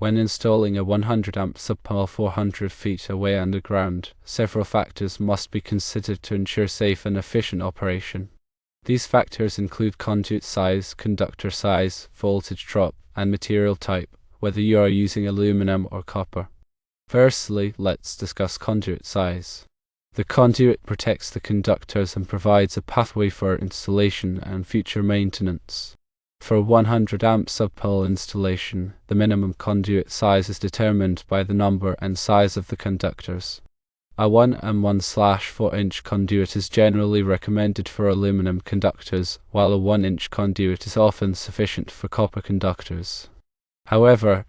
When installing a 100 amp subpanel 400 feet away underground, several factors must be considered to ensure safe and efficient operation. These factors include conduit size, conductor size, voltage drop, and material type, whether you are using aluminum or copper. Firstly, let's discuss conduit size. The conduit protects the conductors and provides a pathway for installation and future maintenance. For a 100 amp subpanel installation, the minimum conduit size is determined by the number and size of the conductors. A 1 and 1/4 inch conduit is generally recommended for aluminum conductors, while a 1 inch conduit is often sufficient for copper conductors. However,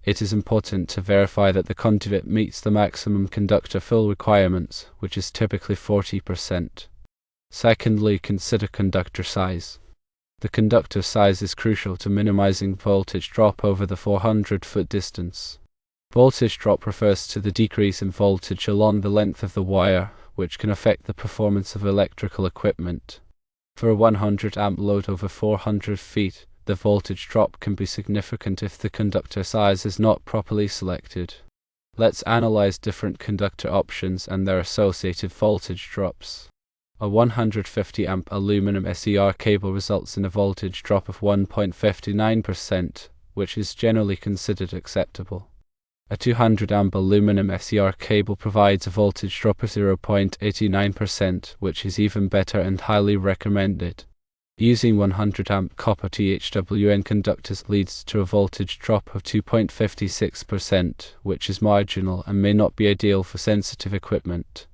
it is important to verify that the conduit meets the maximum conductor fill requirements, which is typically 40%. Secondly, consider conductor size. The conductor size is crucial to minimizing voltage drop over the 400-foot distance. Voltage drop refers to the decrease in voltage along the length of the wire, which can affect the performance of electrical equipment. For a 100 amp load over 400 feet, the voltage drop can be significant if the conductor size is not properly selected. Let's analyze different conductor options and their associated voltage drops. A 150 amp aluminum SER cable results in a voltage drop of 1.59%, which is generally considered acceptable. A 200 amp aluminum SER cable provides a voltage drop of 0.89%, which is even better and highly recommended. Using 100 amp copper THWN conductors leads to a voltage drop of 2.56%, which is marginal and may not be ideal for sensitive equipment.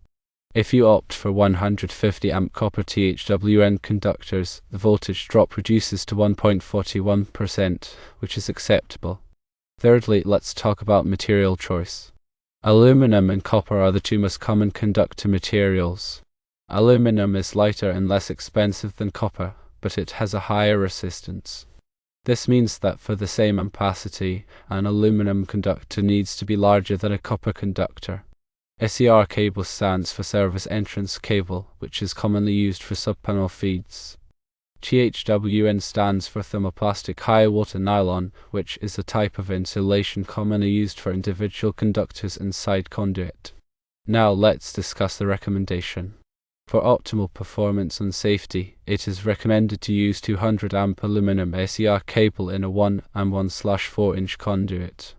If you opt for 150 amp copper THWN conductors, the voltage drop reduces to 1.41%, which is acceptable. Thirdly, let's talk about material choice. Aluminum and copper are the two most common conductor materials. Aluminum is lighter and less expensive than copper, but it has a higher resistance. This means that for the same ampacity, an aluminum conductor needs to be larger than a copper conductor. SER cable stands for service entrance cable, which is commonly used for subpanel feeds. THWN stands for thermoplastic high water nylon, which is a type of insulation commonly used for individual conductors and side conduit. Now let's discuss the recommendation. For optimal performance and safety, it is recommended to use 200 amp aluminum SER cable in a 1 and 1/4 inch conduit.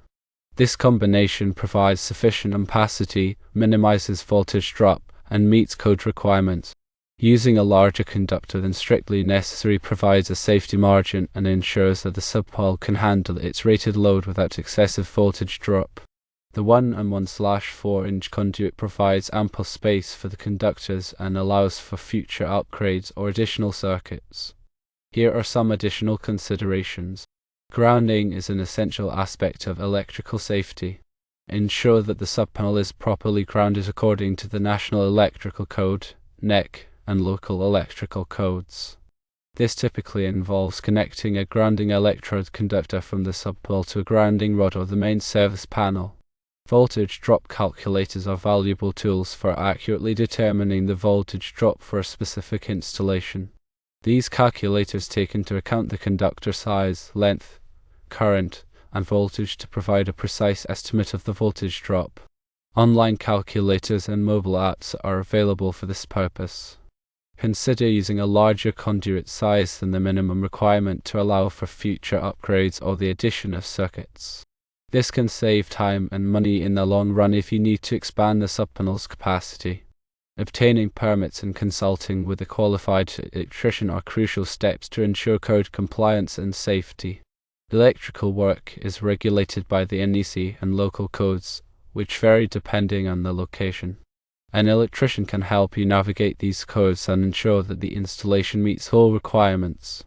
This combination provides sufficient ampacity, minimizes voltage drop, and meets code requirements. Using a larger conductor than strictly necessary provides a safety margin and ensures that the subpanel can handle its rated load without excessive voltage drop. The 1 and 1/4 inch conduit provides ample space for the conductors and allows for future upgrades or additional circuits. Here are some additional considerations. Grounding is an essential aspect of electrical safety. Ensure that the subpanel is properly grounded according to the National Electrical Code, NEC, and local electrical codes. This typically involves connecting a grounding electrode conductor from the subpanel to a grounding rod or the main service panel. Voltage drop calculators are valuable tools for accurately determining the voltage drop for a specific installation. These calculators take into account the conductor size, length, current, and voltage to provide a precise estimate of the voltage drop. Online calculators and mobile apps are available for this purpose. Consider using a larger conduit size than the minimum requirement to allow for future upgrades or the addition of circuits. This can save time and money in the long run if you need to expand the subpanel's capacity. Obtaining permits and consulting with a qualified electrician are crucial steps to ensure code compliance and safety. Electrical work is regulated by the NEC and local codes, which vary depending on the location. An electrician can help you navigate these codes and ensure that the installation meets all requirements.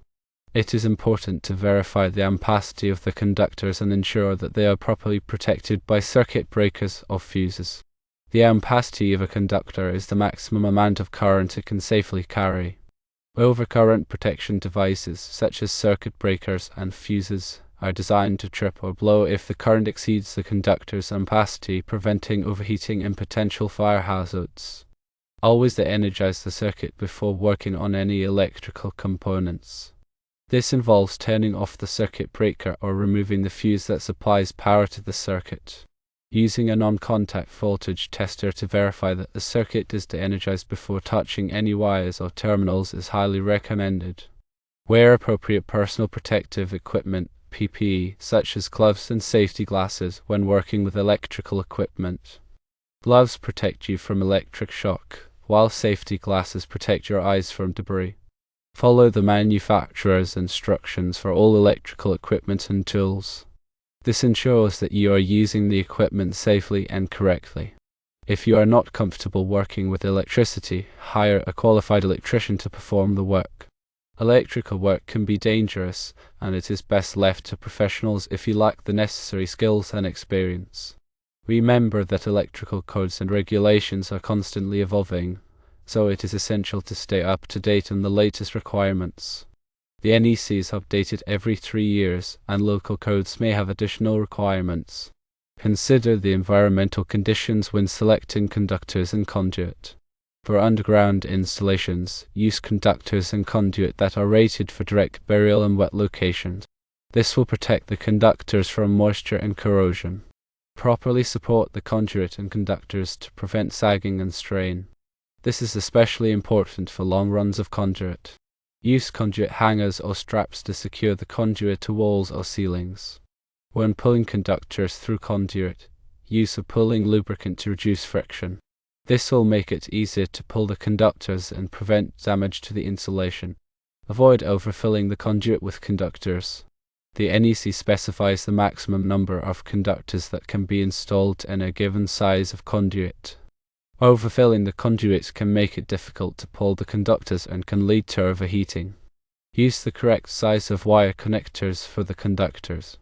It is important to verify the ampacity of the conductors and ensure that they are properly protected by circuit breakers or fuses. The ampacity of a conductor is the maximum amount of current it can safely carry. Overcurrent protection devices, such as circuit breakers and fuses, are designed to trip or blow if the current exceeds the conductor's ampacity, preventing overheating and potential fire hazards. Always de-energize the circuit before working on any electrical components. This involves turning off the circuit breaker or removing the fuse that supplies power to the circuit. Using a non-contact voltage tester to verify that the circuit is de-energized before touching any wires or terminals is highly recommended. Wear appropriate personal protective equipment (PPE) such as gloves and safety glasses when working with electrical equipment. Gloves protect you from electric shock, while safety glasses protect your eyes from debris. Follow the manufacturer's instructions for all electrical equipment and tools. This ensures that you are using the equipment safely and correctly. If you are not comfortable working with electricity, hire a qualified electrician to perform the work. Electrical work can be dangerous, and it is best left to professionals if you lack the necessary skills and experience. Remember that electrical codes and regulations are constantly evolving, so it is essential to stay up to date on the latest requirements. The NEC is updated every 3 years, and local codes may have additional requirements. Consider the environmental conditions when selecting conductors and conduit. For underground installations, use conductors and conduit that are rated for direct burial in wet locations. This will protect the conductors from moisture and corrosion. Properly support the conduit and conductors to prevent sagging and strain. This is especially important for long runs of conduit. Use conduit hangers or straps to secure the conduit to walls or ceilings. When pulling conductors through conduit, use a pulling lubricant to reduce friction. This will make it easier to pull the conductors and prevent damage to the insulation. Avoid overfilling the conduit with conductors. The NEC specifies the maximum number of conductors that can be installed in a given size of conduit. Overfilling the conduit can make it difficult to pull the conductors and can lead to overheating. Use the correct size of wire connectors for the conductors.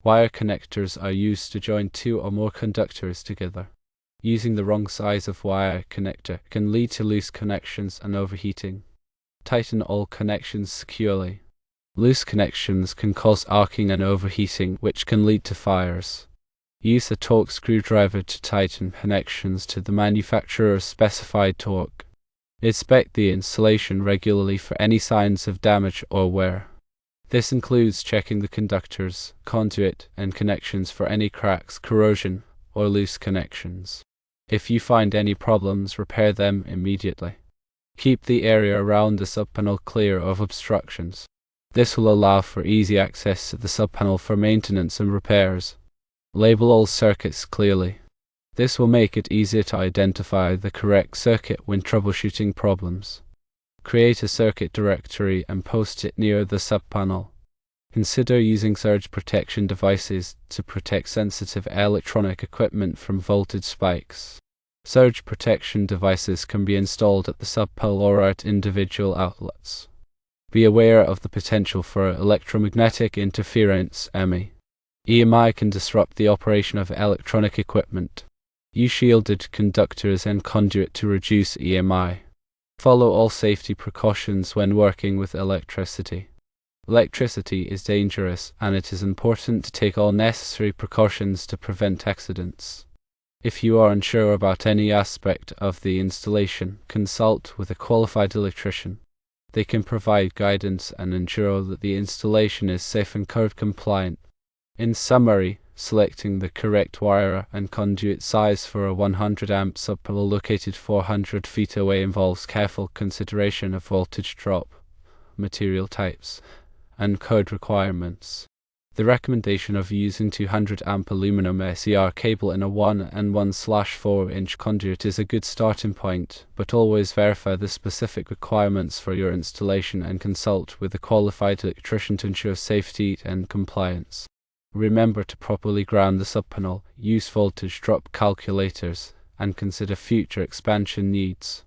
Wire connectors are used to join 2 or more conductors together. Using the wrong size of wire connector can lead to loose connections and overheating. Tighten all connections securely. Loose connections can cause arcing and overheating, which can lead to fires. Use a torque screwdriver to tighten connections to the manufacturer's specified torque. Inspect the installation regularly for any signs of damage or wear. This includes checking the conductors, conduit, and connections for any cracks, corrosion, or loose connections. If you find any problems, repair them immediately. Keep the area around the subpanel clear of obstructions. This will allow for easy access to the subpanel for maintenance and repairs. Label all circuits clearly. This will make it easier to identify the correct circuit when troubleshooting problems. Create a circuit directory and post it near the subpanel. Consider using surge protection devices to protect sensitive electronic equipment from voltage spikes. Surge protection devices can be installed at the subpanel or at individual outlets. Be aware of the potential for electromagnetic interference (EMI). EMI can disrupt the operation of electronic equipment. Use shielded conductors and conduit to reduce EMI. Follow all safety precautions when working with electricity. Electricity is dangerous, and it is important to take all necessary precautions to prevent accidents. If you are unsure about any aspect of the installation, consult with a qualified electrician. They can provide guidance and ensure that the installation is safe and code compliant. In summary, selecting the correct wire and conduit size for a 100 amp subpanel located 400 feet away involves careful consideration of voltage drop, material types, and code requirements. The recommendation of using 200 amp aluminum SER cable in a 1 and 1/4 inch conduit is a good starting point, but always verify the specific requirements for your installation and consult with a qualified electrician to ensure safety and compliance. Remember to properly ground the subpanel, use voltage drop calculators, and consider future expansion needs.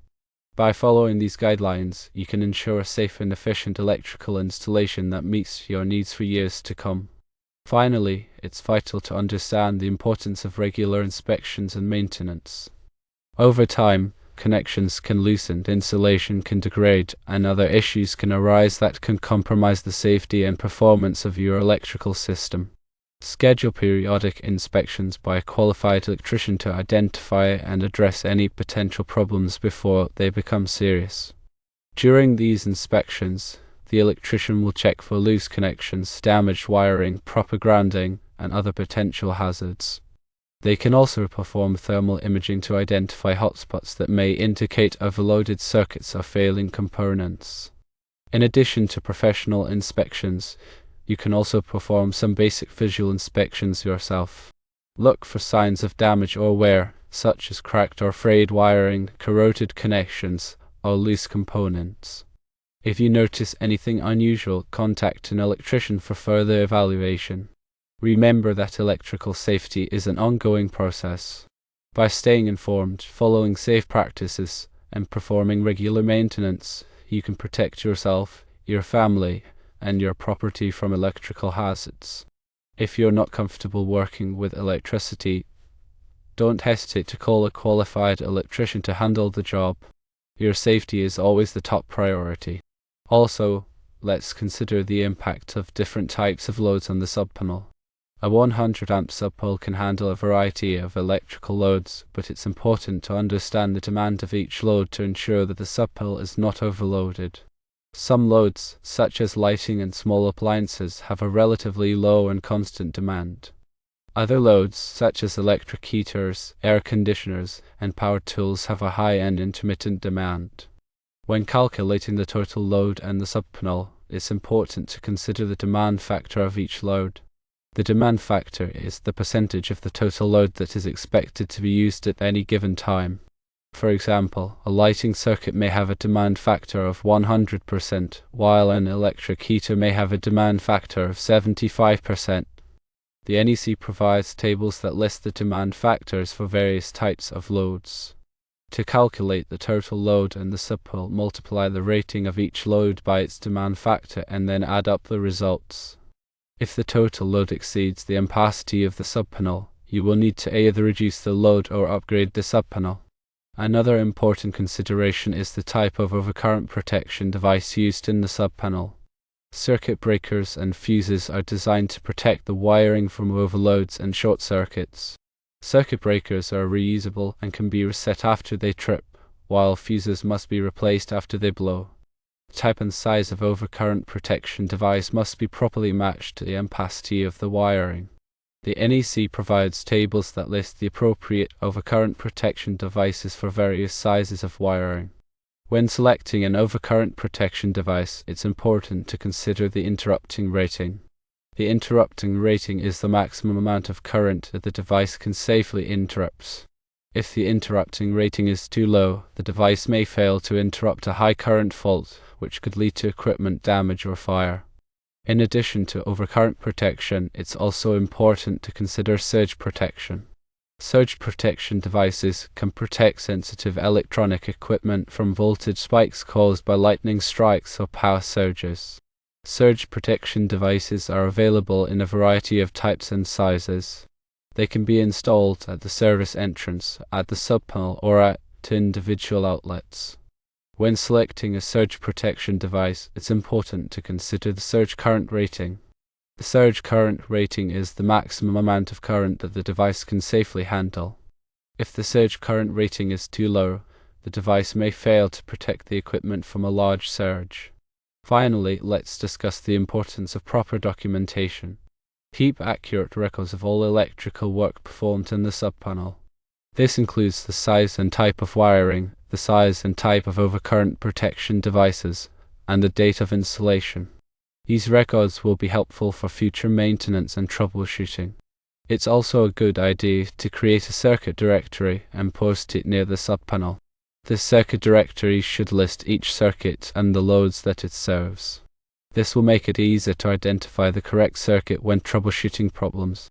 By following these guidelines, you can ensure a safe and efficient electrical installation that meets your needs for years to come. Finally, it's vital to understand the importance of regular inspections and maintenance. Over time, connections can loosen, insulation can degrade, and other issues can arise that can compromise the safety and performance of your electrical system. Schedule periodic inspections by a qualified electrician to identify and address any potential problems before they become serious. During these inspections, the electrician will check for loose connections, damaged wiring, proper grounding, and other potential hazards. They can also perform thermal imaging to identify hotspots that may indicate overloaded circuits or failing components. In addition to professional inspections, you can also perform some basic visual inspections yourself. Look for signs of damage or wear, such as cracked or frayed wiring, corroded connections, or loose components. If you notice anything unusual, contact an electrician for further evaluation. Remember that electrical safety is an ongoing process. By staying informed, following safe practices, and performing regular maintenance, you can protect yourself, your family, and your property from electrical hazards. If you're not comfortable working with electricity, don't hesitate to call a qualified electrician to handle the job. Your safety is always the top priority. Also, let's consider the impact of different types of loads on the subpanel. A 100 amp subpanel can handle a variety of electrical loads, but it's important to understand the demand of each load to ensure that the subpanel is not overloaded. Some loads, such as lighting and small appliances, have a relatively low and constant demand. Other loads, such as electric heaters, air conditioners, and power tools, have a high and intermittent demand. When calculating the total load and the subpanel, it's important to consider the demand factor of each load. The demand factor is the percentage of the total load that is expected to be used at any given time. For example, a lighting circuit may have a demand factor of 100%, while an electric heater may have a demand factor of 75%. The NEC provides tables that list the demand factors for various types of loads. To calculate the total load and the subpanel, multiply the rating of each load by its demand factor and then add up the results. If the total load exceeds the ampacity of the subpanel, you will need to either reduce the load or upgrade the subpanel. Another important consideration is the type of overcurrent protection device used in the subpanel. Circuit breakers and fuses are designed to protect the wiring from overloads and short circuits. Circuit breakers are reusable and can be reset after they trip, while fuses must be replaced after they blow. The type and size of overcurrent protection device must be properly matched to the ampacity of the wiring. The NEC provides tables that list the appropriate overcurrent protection devices for various sizes of wiring. When selecting an overcurrent protection device, it's important to consider the interrupting rating. The interrupting rating is the maximum amount of current that the device can safely interrupt. If the interrupting rating is too low, the device may fail to interrupt a high current fault, which could lead to equipment damage or fire. In addition to overcurrent protection, it's also important to consider surge protection. Surge protection devices can protect sensitive electronic equipment from voltage spikes caused by lightning strikes or power surges. Surge protection devices are available in a variety of types and sizes. They can be installed at the service entrance, at the subpanel, or at individual outlets. When selecting a surge protection device, it's important to consider the surge current rating. The surge current rating is the maximum amount of current that the device can safely handle. If the surge current rating is too low, the device may fail to protect the equipment from a large surge. Finally, let's discuss the importance of proper documentation. Keep accurate records of all electrical work performed in the subpanel. This includes the size and type of wiring, the size and type of overcurrent protection devices, and the date of installation. These records will be helpful for future maintenance and troubleshooting. It's also a good idea to create a circuit directory and post it near the subpanel. This circuit directory should list each circuit and the loads that it serves. This will make it easier to identify the correct circuit when troubleshooting problems.